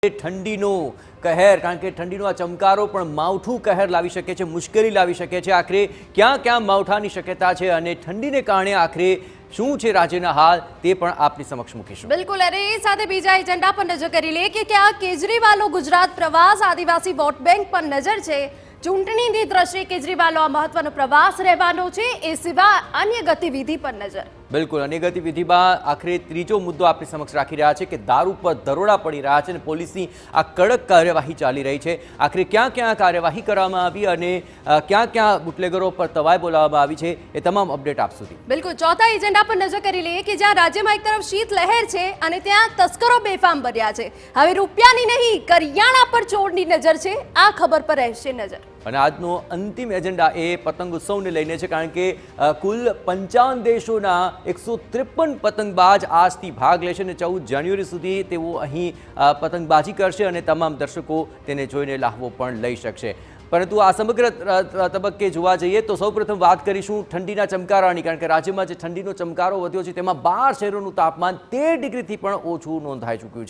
ઠંડીનો કહેર, કારણ કે ઠંડીનો આ ચમકારો પણ માવઠું કહેર લાવી શકે છે, મુશ્કેલી લાવી શકે છે। આખરે ક્યાં ક્યાં માવઠાની શક્યતા છે અને ઠંડીને કારણે આખરે શું છે રાજ્યના હાલ તે પણ આપની સમક્ષ મૂકીશું। બિલકુલ, અને એ સાથે બીજા એજન્ડા પર નજર કરી લે કે ક્યાં કેજરીવાલો ગુજરાત પ્રવાસ, આદિવાસી વોટ બેંક પર નજર છે। ચૂંટણીની દ્રષ્ટિએ કેજરીવાલો આ મહત્વનો પ્રવાસ રહેવાનો છે, એ સિવાય અન્ય ગતિવિધિ પર નજર। બિલકુલ, અન્ય ગતિવિધિમાં આખરે ત્રીજો મુદ્દો આપની સમક્ષ રાખી રહ્યા છે કે દારૂ પર દરોડા પડી રહ્યા છે અને પોલીસની આ કડક કાર્યવાહી ચાલી રહી છે। આખરે ક્યાં ક્યાં કાર્યવાહી કરવામાં આવી અને ક્યાં ક્યાં બુટલેગરો પર તવાઈ બોલાવવામાં આવી છે, એ તમામ અપડેટ આપ સુધી। બિલકુલ, ચોથા એજન્ડા પર નજર કરી લઈએ કે જ્યાં રાજ્યમાં એક તરફ શીત લહેર છે અને ત્યાં તસ્કરો બેફામ બન્યા છે। હવે રૂપિયાની નહીં, કરિયાણા પર ચોરની નજર છે, આ ખબર પર રહેશે નજર। અને આજનો અંતિમ એજન્ડા એ પતંગ ઉત્સવને લઈને છે, કારણ કે કુલ 55 દેશોના 153 પતંગબાજ આજથી ભાગ લેશે અને 14 જાન્યુઆરી સુધી તેઓ અહીં પતંગબાજી કરશે અને તમામ દર્શકો તેને જોઈને લાહવો પણ લઈ શકશે। પરંતુ આ સમગ્ર તબક્કે જોવા જઈએ તો સૌપ્રથમ વાત કરીશું ઠંડીના ચમકારાની, કારણ કે રાજ્યમાં જે ઠંડીનો ચમકારો વધ્યો છે તેમાં 12 શહેરોનું તાપમાન 13 ડિગ્રીથી પણ ઓછું નોંધાઈ ચૂક્યું છે।